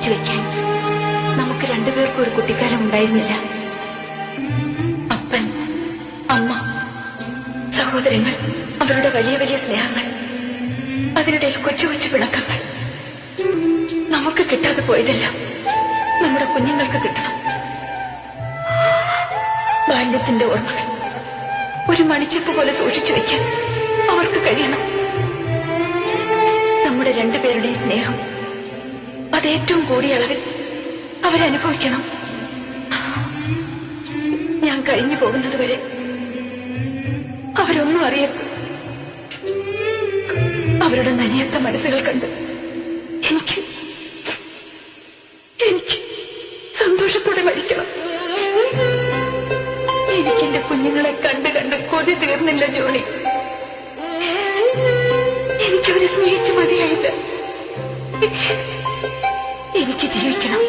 ഒളിച്ചു വെക്കാൻ നമുക്ക് രണ്ടുപേർക്കും ഒരു കുട്ടിക്കാലം ഉണ്ടായിരുന്നില്ല. അപ്പൻ, അമ്മ, സഹോദരങ്ങൾ, അവരുടെ വലിയ വലിയ സ്നേഹങ്ങൾ, അതിനിടയിൽ കൊച്ചു കൊച്ചു പിണക്കങ്ങൾ. നമുക്ക് കിട്ടാതെ പോയതെല്ലാം നമ്മുടെ കുഞ്ഞുങ്ങൾക്ക് കിട്ടണം. ബാല്യത്തിന്റെ ഓർമ്മകൾ ഒരു മണിച്ചെപ്പ് പോലെ സൂക്ഷിച്ചു വെക്കാൻ അവർക്ക് കഴിയണം. നമ്മുടെ രണ്ടുപേരുടെയും സ്നേഹം അതേറ്റവും കൂടിയ അളവിൽ അവരനുഭവിക്കണം. ഞാൻ കഴിഞ്ഞു പോകുന്നതുവരെ അവരൊന്നും അറിയരുത്. അവരുടെ നനയാത്ത മനസ്സുകൾ കണ്ട് എനിക്ക് സന്തോഷത്തോടെ മരിക്കണം. എനിക്കെന്റെ കുഞ്ഞുങ്ങളെ കണ്ട് കണ്ട് കൊതി തീർന്നില്ല ജോണി. എനിക്കവരെ സ്നേഹിച്ചു മതിയായില്ല. എനിക്ക് ജീവിക്കണം.